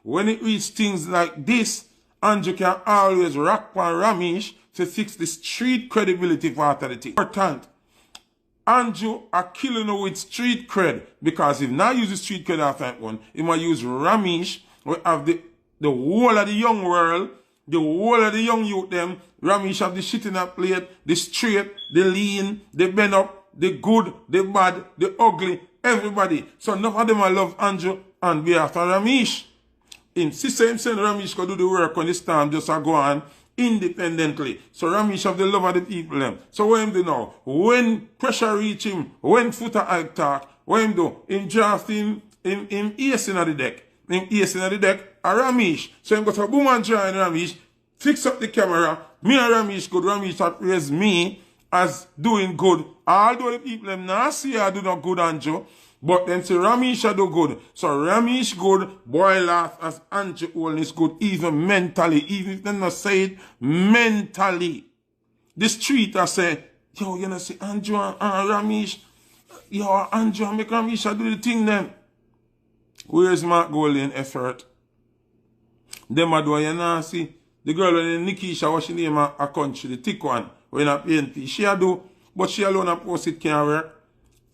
when it reaches things like this, Andrew can always rock on Ramesh to fix the street credibility part of the thing. Important. Andrew are killing her with street cred, because if not use the street cred after that one, he might use Ramesh. We have the whole of the young world, the whole of the young youth them. Ramesh have the shit in that plate, the straight, the lean, the bend up, the good, the bad, the ugly, everybody. So none of them I love Andrew and be after Ramesh. Him sister him saying Ramesh could do the work when the storm just a go on independently. So Ramesh have the love of the people them. So what him do now? When pressure reach him, when Footah talk, what him do? Him draft him ace in the deck. Him ace in the deck a Ramesh. So him got a boom and join Ramesh, fix up the camera. Me and Ramesh good. Ramesh that raise me as doing good. Although the people them not see I do not good, Andrew, but then say Ramesh do good. So Ramesh good, boy laugh as Andrew is good, even mentally, even if they not say it mentally. The street I say, yo, you know see Andrew and Ramesh, yo, Andrew make Ramesh do the thing then. Where's Mark Golden effort? Them a do you know see the girl when Nikisha what she name a country, the thick one, when a PNP, she a do, but she alone a post it can't work.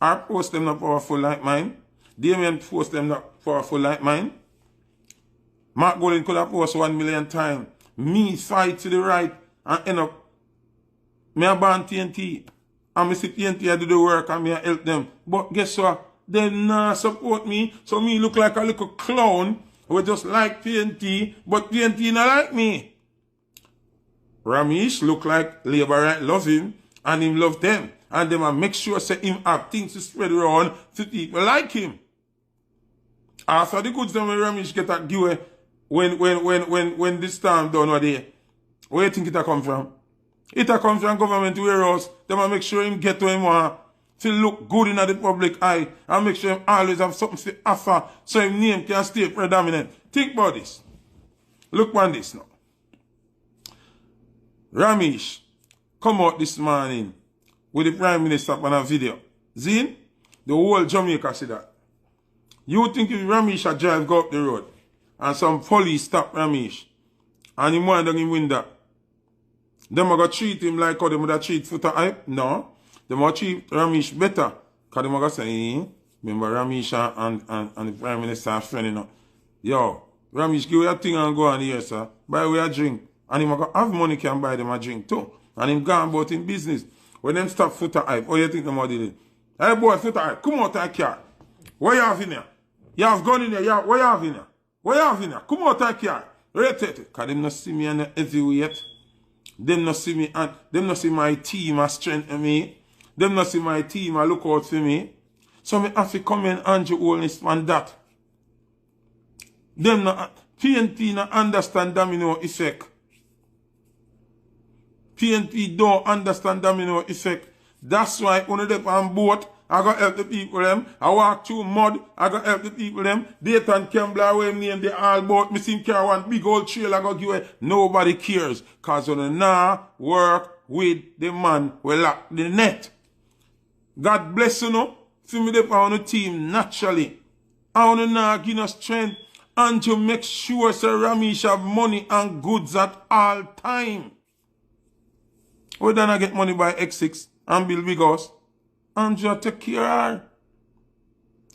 I post them not powerful like mine. Damien post them not powerful like mine. Mark Golden could have post 1 million times. Me fight to the right and end up me a ban TNT. And me see TNT I do the work and me a help them. But guess what? They not support me. So me look like a little clown who just like PNT, but PNT not like me. Ramesh look like Labour right love him and him love them. And them a make sure say him have things to spread around to people like him. After the goods them when Ramesh get a give when this time done what day, where you think it a come from? It a come from government warehouse. Them a make sure him get to him want to look good in the public eye and make sure him always have something to offer so his name can stay predominant. Think about this. Look on this now. Ramesh come out this morning with the Prime Minister on a video. Zin, the whole Jamaica see that. You think if Ramesh a drive go up the road and some police stop Ramesh and him wind down him window, them are going to treat him like how they would treat Footah hype? No. They might treat Ramesh better. Because they are going to say, remember Ramesh and the Prime Minister are friendly now. Yo, Ramesh, give your thing and go on here, sir. Buy we a drink. And him going to have money can buy them a drink too. And him gone about in business. When them stop Footah hype, how you think them did it? Hey boy, Footah hype, come out of car. What you have in here? You have gone in there. What you have in here? What you have in here? Come out of car. Rate it. Because them not see me on the heavyweight. Them not see me and them not see my team a strengthen me. Them not see my team a look out for me. So me have to come in Andrew Holness on that. Them not PNP not understand domino effect. PNP don't understand domino effect. That's why when they on boat, I gotta help the people them. I walk through mud, I gotta help the people them. Dayton Campbell away name they all boat. Missing car one big old trail I gotta give away. Nobody cares. Cause when they now work with the man we lock the net. God bless you know. See me there on the team naturally. I wanna now give us strength and to make sure Sir Ramesh have money and goods at all time. We don't get money by X6 and build big house. Andrew take care of her.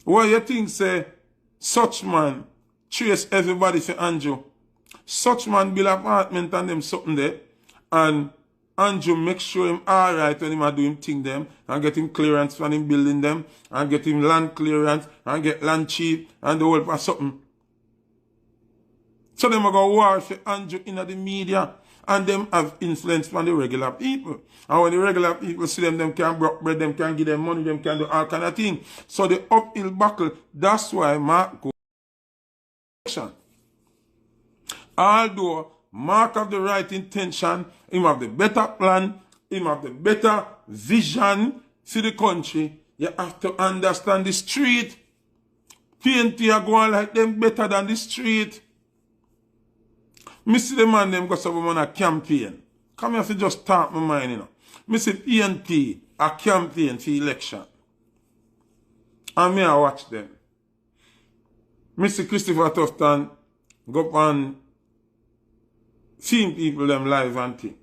What you think say, such man trace everybody for Andrew. Such man build apartment and them something there. And Andrew make sure him alright when him a do him thing them. And get him clearance when him building them. And get him land clearance. And get land cheap. And the whole for something. So them a go war for Andrew in the media. And them have influence on the regular people. And when the regular people see them can broke bread, them can give them money, them can do all kind of things. So the uphill battle, that's why Mark go. Although Mark have the right intention, him have the better plan, him have the better vision for the country, you have to understand the street. PNP are going like them better than the street. Me see the man them go some on a campaign. Come here to just talk my mind, you know. Me see PNP a campaign for election. And me I watch them. Me see Christopher Tufton go on seeing people them live and thing.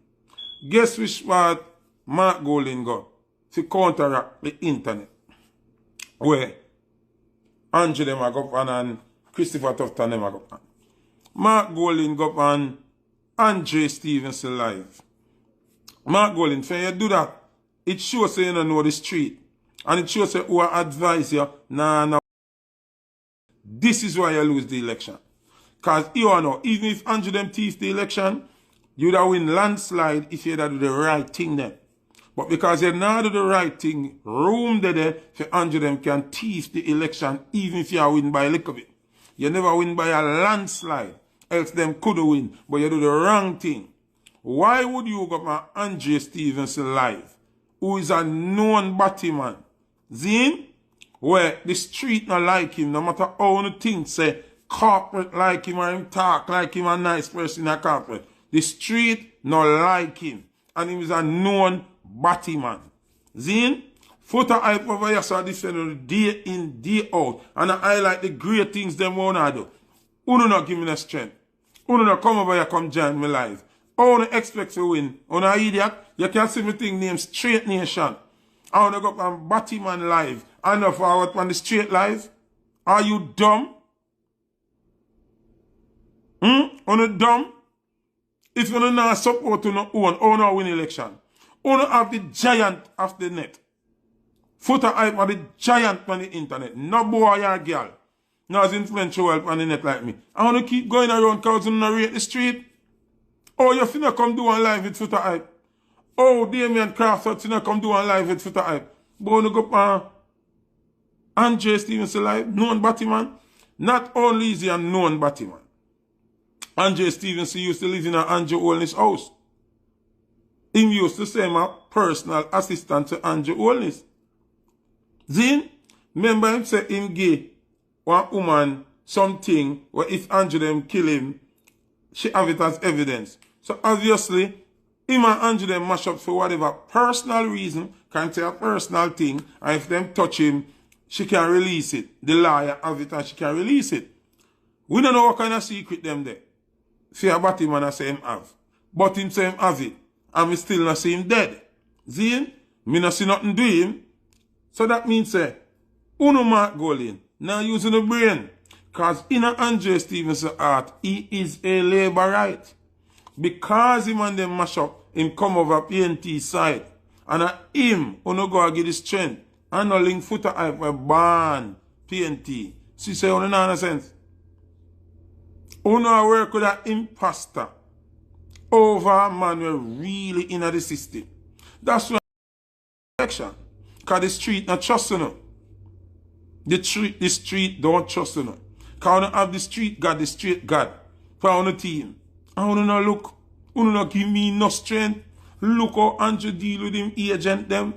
Guess which part Mark Golding go to counteract the internet? Where Andrew them a go on and Christopher Tufton them a go on. Mark Golding go on Andre Stevenson live. Mark Golding, when you do that, it shows you don't know the street. And it shows you who advise you, nah. This is why you lose the election. Because you know, even if Andrew them thief the election, you would have win landslide if you do the right thing then. But because you not do the right thing, room there for Andrew them can thief the election even if you win by a little bit. You never win by a landslide. Else them could win, but you do the wrong thing. Why would you go to Andre Stevenson live, who is a known Batman? Zin, where the street not like him, no matter how you think, say, corporate like him or him talk like him a nice person in a corporate. The street not like him. And he is a known Batman. Zin, Footah hype over here, so defend day in, day out. And I highlight the great things them wanna do. Uno not give me the strength. Uno not come over here, come join me live. How you expect to win? Uno idiot? You can see me thing named Straight Nation. I wanna go on Batman live. I know forward on the straight live. Are you dumb? Uno dumb? If you don't not support to no own, how no win election? Uno have the giant of the net. Footah hype are the giant on the internet. No boy or girl. No as influential on the net like me. I want to keep going around because you don't rate the street. Oh, you finna come do one live with Footah hype. Oh, Damien Crawford finna come do one live with Footah hype. But you go on Andre Stevenson live, known Batman. Not only is he a known Batman. Andre Stevenson used to live in an Andrew Holness house. He used to say my personal assistant to Andrew Holness. Then, remember him say him gay one woman something where if Andrew them kill him, she have it as evidence. So obviously, him and Andrew them mash up for whatever personal reason, can't say a personal thing, and if them touch him, she can release it. The lawyer have it and she can release it. We don't know what kind of secret them there. See about him and I say him have. But him say him have it. And me still not see him dead. See? Me not see nothing do him. So that means say, Uno Mark Golding, now using the brain. Because in a Andre Stevenson art, he is a labor right. Because him and them mash up, him come over PNP side. And a him, Uno go get the strength. And no link Footah hype for ban PNP. See say Uno no sense. Uno work with an imposter over a man who really in the system. That's why election. Because the street not trust you no. The street don't trust you no. Because you have the street God, the straight God for our team. And you no look, you no give me no strength. Look how Andrew deal with him agent them.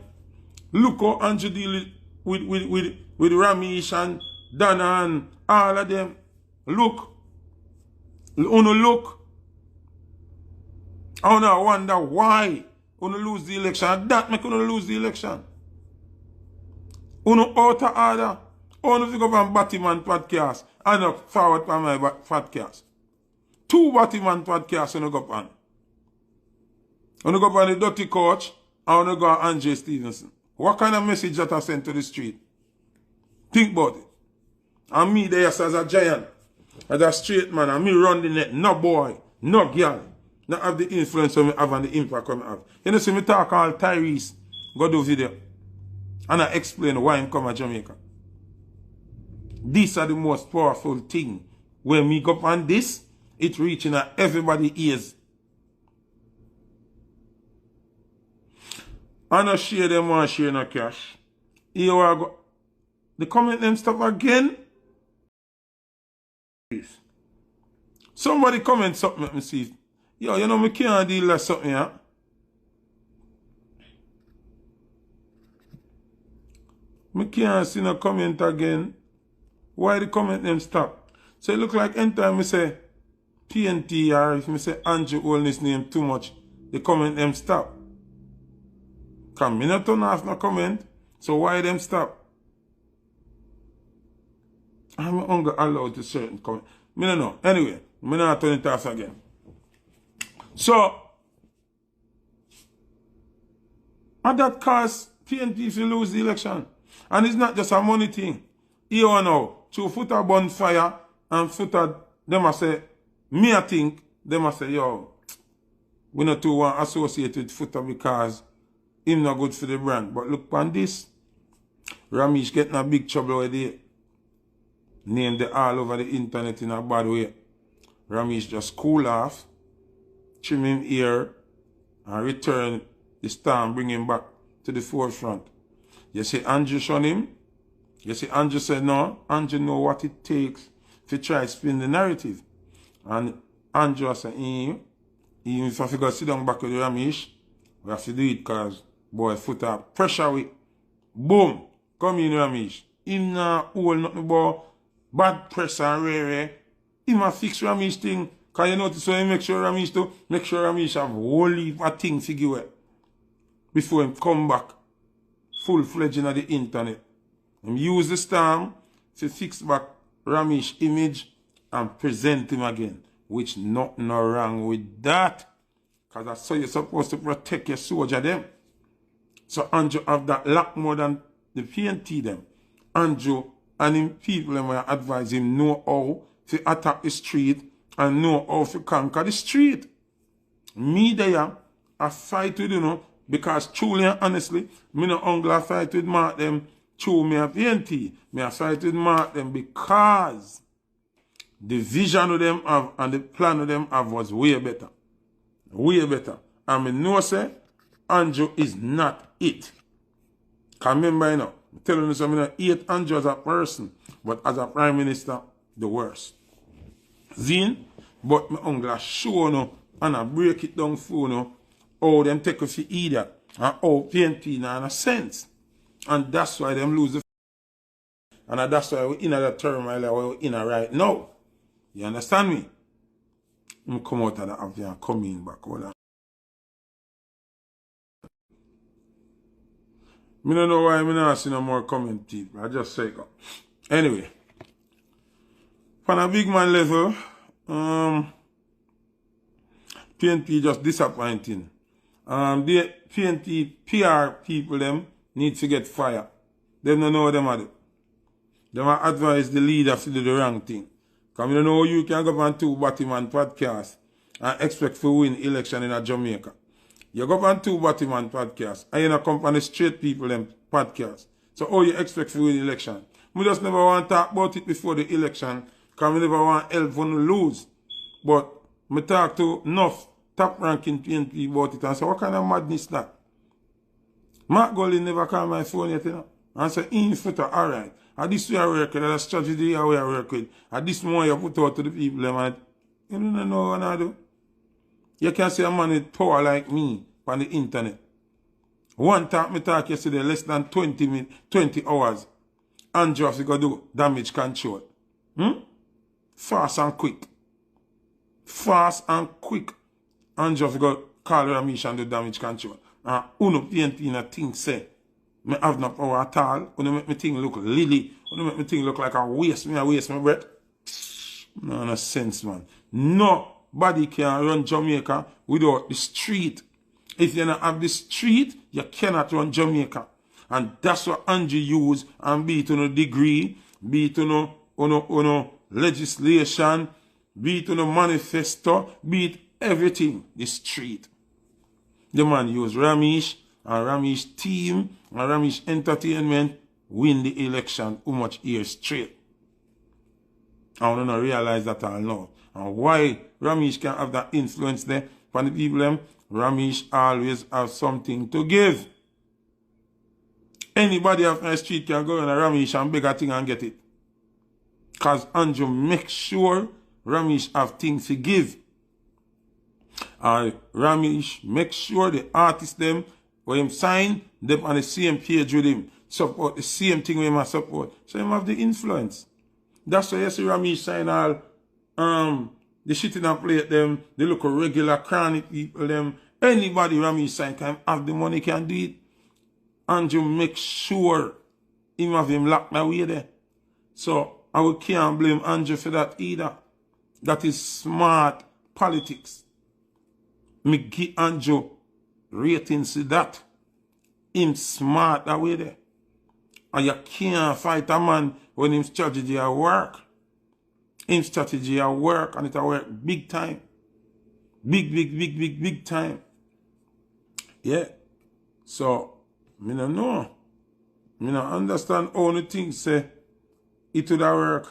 Look how Andrew deal with Ramesh and Dana and all of them. Look. Uno look. I wanna wonder why Uno lose the election. That make Uno lose the election. Uno out of order. Uno to go on Batman podcast and not forward on my podcast. 2 Batman podcasts Uno go on. Uno go on the Dirty Coach and Uno go on Andre Stevenson. What kind of message that I sent to the street? Think about it. And me there as a giant. As a straight man, and me run the net, no boy, no girl, not have the influence I have and the impact I have. You know, see me talk all Tyrese, go do video, and I explain why I'm come to Jamaica. These are the most powerful things. When me go on this, it reaching at everybody's ears. I no share them one share no cash. Here I go. The comment them stuff again. Somebody comment something, let me see. Yo, you know me can't deal with something, yeah? Me can't see no comment again. Why the comment them stop? So it look like anytime me say PNP or if me say Andrew Holness name too much, the comment them stop. Come me not turn off no comment. So why them stop? I'm only allowed to certain comment. Me no know. Anyway, I'm not turn it off again. So, and that caused PNP to lose the election. And it's not just a money thing. Here now, through Footah bonfire, and Footah, them must say, me I think, them must say, yo, we not too want associate with Footah because him not good for the brand. But look on this. Ramesh getting a big trouble with it. Named it all over the internet in a bad way. Ramesh just cool off, trim him ear, and return the star and bring him back to the forefront. You see Andrew shun him. You see Andrew said no. Andrew know what it takes to try to spin the narrative. And Andrew said, even if I figure sit down back with Ramesh, we have to do it because boy Footah pressure with boom. Come in Ramesh. Him not hold nothing about bad pressure and rare. He must fix Ramesh thing. Because you notice when he make sure Ramesh have whole heap of things to give away before him come back full-fledged in the internet. And use the storm to fix back Ramesh image and present him again. Which nothing wrong with that. Because that's how you're supposed to protect your soldier them. So Andrew have that lot more than the PNP them. Andrew and him people them will advise him know how to attack the street and know how to conquer the street. Me there, I fight with you because truly and honestly, me no only fight with Mark them through me a PNP. Me I fight with Mark them because the vision of them have and the plan of them have was way better. Way better. And me know say Andrew is not it. Can remember I'm telling you something, I hate Andrew as a person, but as a prime minister, the worst. Zine, but my uncle show no and I break it down for no how them take off the idiot and how PNP in a sense. And that's why them lose the and that's why we're in a turmoil like we're in a right now. You understand me? I'm come out of the app and come in back. Hold on. I don't know why I'm not seeing no more comment people. I just say go. Anyway. On a big man level, PNP just disappointing. The PNP PR people them need to get fired. They don't know what them do. They might advise the leaders to do the wrong thing. Because you don't know you can go on two Batman podcasts and expect to win election in a Jamaica. You go on two Batman podcasts and you don't come on the straight people them podcasts. So how you expect to win election? We just never want to talk about it before the election because we never want help when we lose. But I talk to enough top ranking PNP about it and say, what kind of madness that? Mark Golding never called my phone yet, and say, in Footah, alright. And this way I work with, that's strategy how I work with. And this more you put out to the people, and you don't know what I do. You can see a man with power like me on the internet. One time I talk yesterday, less than 20 hours. Andrew has to go do damage control. Fast and quick. Fast and quick. Andrew has to go call Ramesh and do damage control. And uno PNP in a thing say, me have no power at all. Uno make me thing look lily. Uno make me thing look like I waste my breath. No sense, man. Nobody can run Jamaica without the street. If you don't have the street, you cannot run Jamaica. And that's what Andrew use and be it on a degree, be it on legislation, be it on a manifesto, be it everything, the street. The man use Ramesh and Ramesh team and Ramesh entertainment win the election how much years straight. I don't realize that all now. And why Ramesh can have that influence there for the people them, Ramesh always have something to give. Anybody off the street can go in a Ramesh and beg a thing and get it. Because Andrew make sure Ramesh have things to give. Ramesh make sure the artists them when him sign them on the same page with him. Support the same thing we must support. So him have the influence. That's why you see Ramesh sign all the shit in a plate them, they look regular chronic people them. Anybody Ramesh sign can have the money can do it. Andrew make sure him have him locked away there. So I can't blame Andrew for that either. That is smart politics. Me give Andrew ratings to that. Him smart that way there. And you can't fight a man when his strategy at work. His strategy at work, and it work big time. Big time. Yeah. So, me no know. Me no understand how the things say it would work.